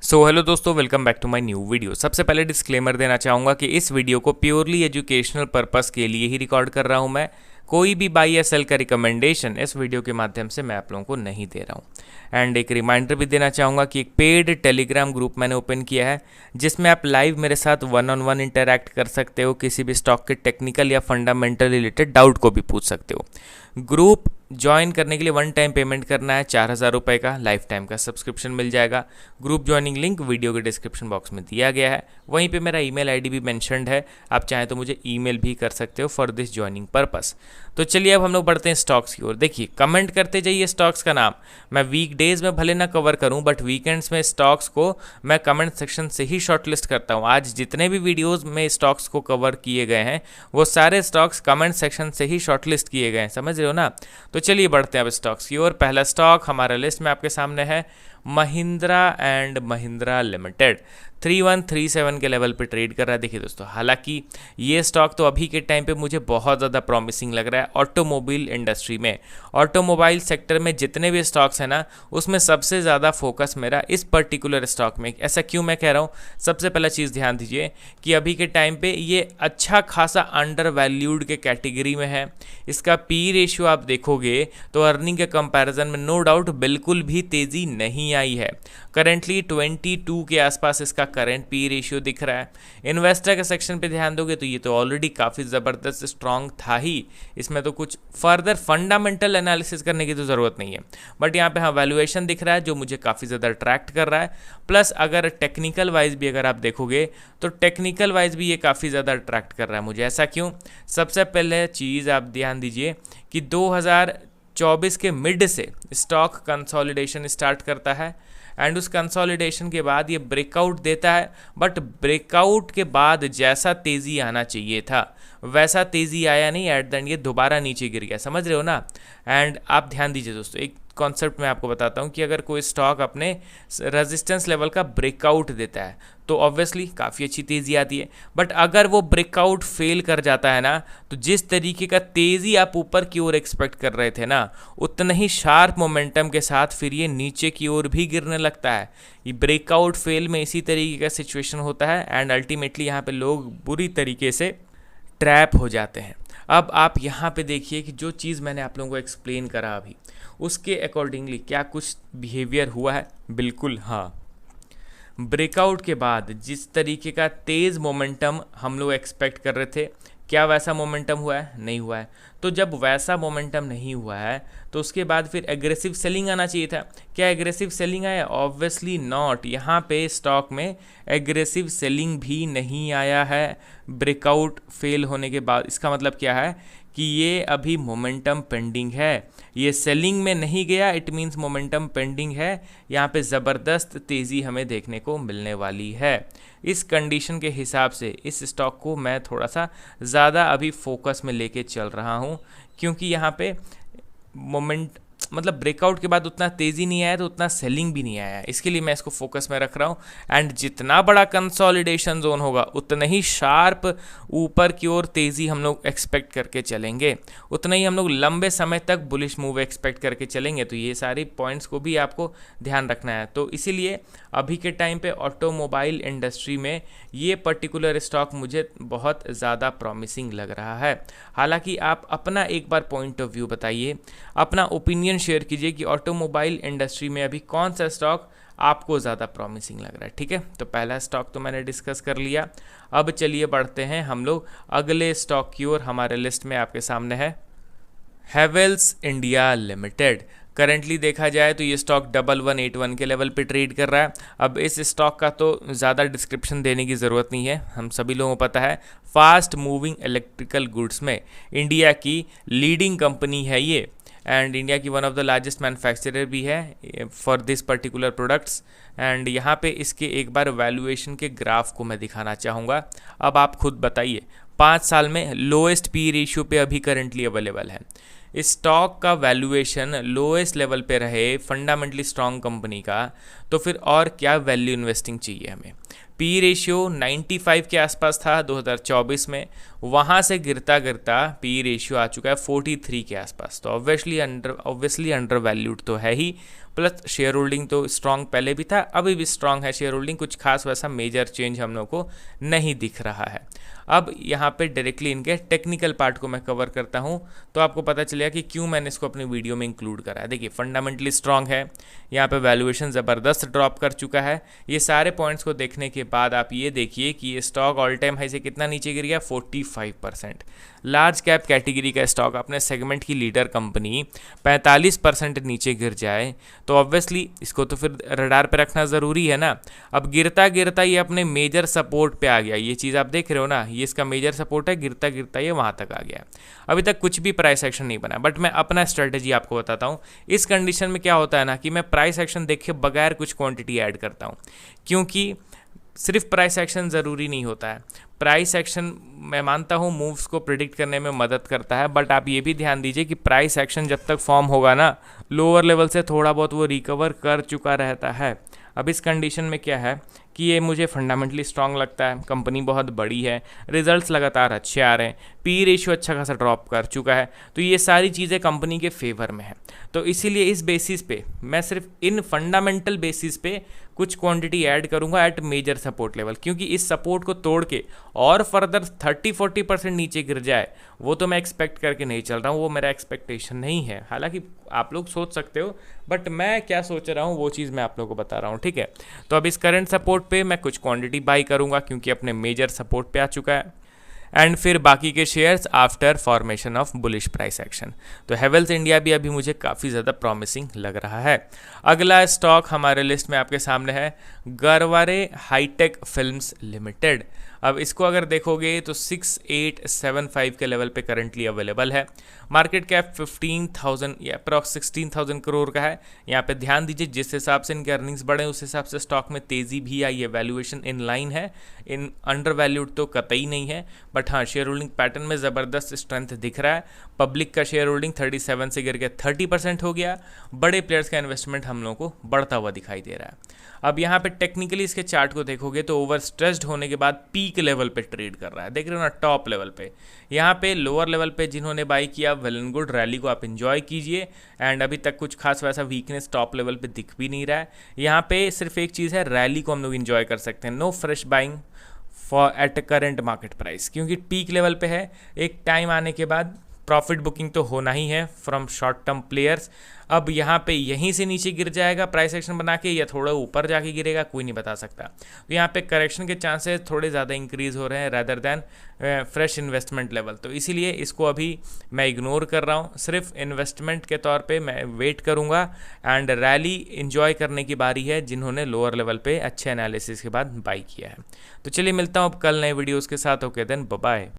सो hello दोस्तों, welcome back to my new video. सबसे पहले डिस्क्लेमर देना चाहूँगा कि इस वीडियो को प्योरली एजुकेशनल पर्पस के लिए ही रिकॉर्ड कर रहा हूँ मैं। कोई भी बाई या सेल का रिकमेंडेशन इस वीडियो के माध्यम से मैं आप लोगों को नहीं दे रहा हूँ। एंड एक रिमाइंडर भी देना चाहूँगा कि एक पेड टेलीग्राम ग्रुप मैंने ओपन किया है जिसमें आप लाइव मेरे साथ वन ऑन वन इंटरैक्ट कर सकते हो, किसी भी स्टॉक के टेक्निकल या फंडामेंटल रिलेटेड डाउट को भी पूछ सकते हो। ग्रुप ज्वाइन करने के लिए वन टाइम पेमेंट करना है 4,000 रुपये का, लाइफ टाइम का सब्सक्रिप्शन मिल जाएगा। ग्रुप ज्वाइनिंग लिंक वीडियो के डिस्क्रिप्शन बॉक्स में दिया गया है, वहीं पे मेरा ईमेल आईडी भी मेंशन्ड है, आप चाहें तो मुझे ईमेल भी कर सकते हो फॉर दिस ज्वाइनिंग पर्पस। तो चलिए अब हम लोग बढ़ते हैं स्टॉक्स की ओर। देखिए, कमेंट करते जाइए स्टॉक्स का नाम। मैं वीकडेज में भले ना कवर करूं, बट वीकेंड्स में स्टॉक्स को मैं कमेंट सेक्शन से ही शॉर्टलिस्ट करता हूं। आज जितने भी वीडियोस में स्टॉक्स को कवर किए गए हैं वो सारे स्टॉक्स कमेंट सेक्शन से ही शॉर्टलिस्ट किए गए हैं, समझ रहे हो ना। तो चलिए बढ़ते हैं अब स्टॉक्स की ओर। पहला स्टॉक हमारा लिस्ट में आपके सामने है महिंद्रा एंड महिंद्रा लिमिटेड। 3137 के लेवल पे ट्रेड कर रहा है। देखिए दोस्तों, हालांकि ये स्टॉक तो अभी के टाइम पे मुझे बहुत ज़्यादा प्रॉमिसिंग लग रहा है ऑटोमोबाइल इंडस्ट्री में। ऑटोमोबाइल सेक्टर में जितने भी स्टॉक्स हैं ना, उसमें सबसे ज़्यादा फोकस मेरा इस पर्टिकुलर स्टॉक में। ऐसा क्यों मैं कह रहा हूँ, सबसे पहला चीज़ ध्यान दीजिए कि अभी के टाइम पे ये अच्छा खासा अंडर वैल्यूड के कैटेगरी में है। इसका पी रेशियो आप देखोगे तो अर्निंग के कंपैरिजन में नो डाउट बिल्कुल भी तेज़ी नहीं आई है। करेंटली 22 के आसपास इसका करंट पी रेशियो दिख रहा है। इन्वेस्टर के सेक्शन पे ध्यान दोगे तो ये तो ऑलरेडी काफ़ी ज़बरदस्त स्ट्रॉन्ग था ही, इसमें तो कुछ फर्दर फंडामेंटल एनालिसिस करने की तो ज़रूरत नहीं है। बट यहाँ पे हाँ वैल्यूएशन दिख रहा है जो मुझे काफ़ी ज़्यादा अट्रैक्ट कर रहा है। प्लस अगर टेक्निकल वाइज भी अगर आप देखोगे तो टेक्निकल वाइज भी ये काफ़ी ज़्यादा अट्रैक्ट कर रहा है मुझे। ऐसा क्यों? सबसे पहले चीज़ आप ध्यान दीजिए कि 2024 के मिड से स्टॉक कंसोलिडेशन स्टार्ट करता है एंड उस कंसोलिडेशन के बाद ये ब्रेकआउट देता है। बट ब्रेकआउट के बाद जैसा तेज़ी आना चाहिए था वैसा तेज़ी आया नहीं, एट द एंड ये दोबारा नीचे गिर गया, समझ रहे हो ना। एंड आप ध्यान दीजिए दोस्तों, एक कॉन्सेप्ट मैं आपको बताता हूँ कि अगर कोई स्टॉक अपने रेजिस्टेंस लेवल का ब्रेकआउट देता है तो ऑब्वियसली काफ़ी अच्छी तेज़ी आती है। बट अगर वो ब्रेकआउट फेल कर जाता है ना, तो जिस तरीके का तेज़ी आप ऊपर की ओर एक्सपेक्ट कर रहे थे ना, उतना ही शार्प मोमेंटम के साथ फिर ये नीचे की ओर भी गिरने लगता है। ये ब्रेकआउट फेल में इसी तरीके का सिचुएशन होता है एंड अल्टीमेटली यहाँ पे लोग बुरी तरीके से ट्रैप हो जाते हैं। अब आप यहाँ पे देखिए कि जो चीज़ मैंने आप लोगों को एक्सप्लेन करा अभी, उसके अकॉर्डिंगली क्या कुछ बिहेवियर हुआ है? बिल्कुल हाँ। ब्रेकआउट के बाद जिस तरीके का तेज़ मोमेंटम हम लोग एक्सपेक्ट कर रहे थे, क्या वैसा मोमेंटम हुआ है? नहीं हुआ है। तो जब वैसा मोमेंटम नहीं हुआ है तो उसके बाद फिर एग्रेसिव सेलिंग आना चाहिए था। क्या एग्रेसिव सेलिंग आया? Obviously not. यहाँ पे स्टॉक में एग्रेसिव सेलिंग भी नहीं आया है ब्रेकआउट फेल होने के बाद। इसका मतलब क्या है कि ये अभी मोमेंटम पेंडिंग है, ये सेलिंग में नहीं गया, इट मीन्स मोमेंटम पेंडिंग है। यहाँ पे ज़बरदस्त तेज़ी हमें देखने को मिलने वाली है। इस कंडीशन के हिसाब से इस स्टॉक को मैं थोड़ा सा ज़्यादा अभी फोकस में लेके चल रहा हूँ, क्योंकि यहाँ पे मोमेंट मतलब ब्रेकआउट के बाद उतना तेज़ी नहीं आया तो उतना सेलिंग भी नहीं आया, इसके लिए मैं इसको फोकस में रख रहा हूँ। एंड जितना बड़ा कंसोलिडेशन जोन होगा उतना ही शार्प ऊपर की ओर तेज़ी हम लोग एक्सपेक्ट करके चलेंगे, उतना ही हम लोग लंबे समय तक बुलिश मूव एक्सपेक्ट करके चलेंगे। तो ये सारी पॉइंट्स को भी आपको ध्यान रखना है। तो इसीलिए अभी के टाइम पे ऑटोमोबाइल इंडस्ट्री में ये पर्टिकुलर स्टॉक मुझे बहुत ज़्यादा प्रॉमिसिंग लग रहा है। हालांकि आप अपना एक बार पॉइंट ऑफ व्यू बताइए, अपना ओपिनियन शेयर कीजिए कि ऑटोमोबाइल इंडस्ट्री में अभी कौन सा स्टॉक आपको ज़्यादा प्रॉमिसिंग लग रहा है। ठीक है, तो पहला स्टॉक तो मैंने डिस्कस कर लिया। अब चलिए बढ़ते हैं हम लोग अगले स्टॉक की ओर। हमारे लिस्ट में आपके सामने है हैवेल्स इंडिया लिमिटेड। करेंटली देखा जाए तो ये स्टॉक 1181 के लेवल पे ट्रेड कर रहा है। अब इस स्टॉक का तो ज़्यादा डिस्क्रिप्शन देने की ज़रूरत नहीं है, हम सभी लोगों को पता है फास्ट मूविंग इलेक्ट्रिकल गुड्स में इंडिया की लीडिंग कंपनी है ये, एंड इंडिया की one of the largest manufacturer भी है for this particular products. And यहाँ पे इसके एक बार वैल्यूएशन के ग्राफ को मैं दिखाना चाहूँगा। अब आप खुद बताइए, 5 साल में लोएस्ट पी रेशियो पे अभी करेंटली अवेलेबल है। स्टॉक का वैल्यूएशन लोएस्ट लेवल पे रहे फंडामेंटली स्ट्रॉन्ग कंपनी का, तो फिर और क्या वैल्यू इन्वेस्टिंग चाहिए हमें। पी रेशियो 95 के आसपास था 2024 में, वहाँ से गिरता गिरता पी रेशियो आ चुका है 43 के आसपास। तो ऑब्वियसली अंडर वैल्यूड तो है ही, प्लस शेयर होल्डिंग तो स्ट्रांग पहले भी था, अभी भी स्ट्रांग है शेयर होल्डिंग, कुछ खास वैसा मेजर चेंज हम लोग को नहीं दिख रहा है। अब यहाँ पे डायरेक्टली इनके टेक्निकल पार्ट को मैं कवर करता हूँ, तो आपको पता चलेगा कि क्यों मैंने इसको अपनी वीडियो में इंक्लूड करा है। देखिए फंडामेंटली स्ट्रांग है, यहाँ पे वैल्यूएशन ज़बरदस्त ड्रॉप कर चुका है। ये सारे पॉइंट्स को देखने के बाद आप ये देखिए कि ये स्टॉक ऑल टाइम हाई से कितना नीचे गिर गया, 45%। लार्ज कैप कैटेगरी का स्टॉक, अपने सेगमेंट की लीडर कंपनी 45% नीचे गिर जाए तो ऑब्वियसली इसको तो फिर रडार पे रखना ज़रूरी है ना। अब गिरता गिरता ये अपने मेजर सपोर्ट पे आ गया, ये चीज़ आप देख रहे हो ना, ये इसका मेजर सपोर्ट है, गिरता गिरता ये वहाँ तक आ गया। अभी तक कुछ भी प्राइस एक्शन नहीं बना, बट मैं अपना स्ट्रेटेजी आपको बताता हूँ। इस कंडीशन में क्या होता है ना कि मैं प्राइस एक्शन देखे बगैर कुछ क्वांटिटी ऐड करता हूँ, क्योंकि सिर्फ प्राइस एक्शन ज़रूरी नहीं होता है। प्राइस एक्शन मैं मानता हूँ मूव्स को प्रिडिक्ट करने में मदद करता है, बट आप ये भी ध्यान दीजिए कि प्राइस एक्शन जब तक फॉर्म होगा ना, लोअर लेवल से थोड़ा बहुत वो रिकवर कर चुका रहता है। अब इस कंडीशन में क्या है कि ये मुझे फंडामेंटली स्ट्रांग लगता है, कंपनी बहुत बड़ी है, रिजल्ट्स लगातार अच्छे आ रहे हैं, पी रेशियो अच्छा खासा ड्रॉप कर चुका है, तो ये सारी चीज़ें कंपनी के फेवर में है। तो इसीलिए इस बेसिस पे मैं सिर्फ इन फंडामेंटल बेसिस पे कुछ क्वांटिटी ऐड करूंगा एट मेजर सपोर्ट लेवल, क्योंकि इस सपोर्ट को तोड़ के और फर्दर 30-40% नीचे गिर जाए वो तो मैं एक्सपेक्ट करके नहीं चल रहा हूँ, वो मेरा एक्सपेक्टेशन नहीं है। हालांकि आप लोग सोच सकते हो, बट मैं क्या सोच रहा हूँ वो चीज़ मैं आप लोगों को बता रहा हूँ, ठीक है। तो अब इस करंट सपोर्ट पे मैं कुछ क्वांटिटी बाई करूँगा क्योंकि अपने मेजर सपोर्ट पे आ चुका है, एंड फिर बाकी के shares after formation of bullish price action. तो हेवेल्स इंडिया भी अभी मुझे काफ़ी ज़्यादा प्रॉमिसिंग लग रहा है। अगला स्टॉक हमारे लिस्ट में आपके सामने है गरवारे हाईटेक फिल्म्स लिमिटेड। अब इसको अगर देखोगे तो 6875 के लेवल पे करंटली अवेलेबल है। मार्केट कैप 15,000 या अप्रॉक्स 16,000 करोड़ का है। यहाँ पे ध्यान दीजिए, जिस हिसाब से इनके अर्निंग्स बढ़े उस हिसाब से स्टॉक में तेज़ी भी आई है, वैल्यूएशन इन लाइन है, इन अंडर वैल्यूड तो कतई नहीं है, बट हाँ शेयर होल्डिंग पैटर्न में ज़बरदस्त स्ट्रेंथ दिख रहा है। पब्लिक का शेयर होल्डिंग 37 से गिर के 30% हो गया। बड़े प्लेयर्स का इन्वेस्टमेंट हम लोगों को बढ़ता हुआ दिखाई दे रहा है। अब यहाँ पे टेक्निकली इसके चार्ट को देखोगे तो ओवर स्ट्रेस्ड होने के बाद पीक लेवल पे ट्रेड कर रहा है, देख रहे हो ना, टॉप लेवल पे। यहाँ पे लोअर लेवल पे जिन्होंने बाई किया वेल एंड गुड, रैली को आप एंजॉय कीजिए, एंड अभी तक कुछ खास वैसा वीकनेस टॉप लेवल पे दिख भी नहीं रहा है। यहाँ पे सिर्फ एक चीज़ है, रैली को हम लोग एंजॉय कर सकते हैं, no fresh buying for at current market price, क्योंकि पीक लेवल पे है। एक टाइम आने के बाद प्रॉफिट बुकिंग तो होना ही है फ्रॉम शॉर्ट टर्म प्लेयर्स। अब यहाँ पे यहीं से नीचे गिर जाएगा प्राइस एक्शन बना के, या थोड़ा ऊपर जाके गिरेगा, कोई नहीं बता सकता। तो यहाँ पे करेक्शन के चांसेस थोड़े ज़्यादा इंक्रीज हो रहे हैं rather than fresh investment level. तो इसीलिए इसको अभी मैं इग्नोर कर रहा हूँ, सिर्फ इन्वेस्टमेंट के तौर पे मैं वेट करूँगा, एंड रैली इन्जॉय करने की बारी है जिन्होंने लोअर लेवल पे अच्छे एनालिसिस के बाद बाई किया है। तो चलिए मिलता हूँ अब कल नए वीडियोज़ के साथ। Okay then, bye bye.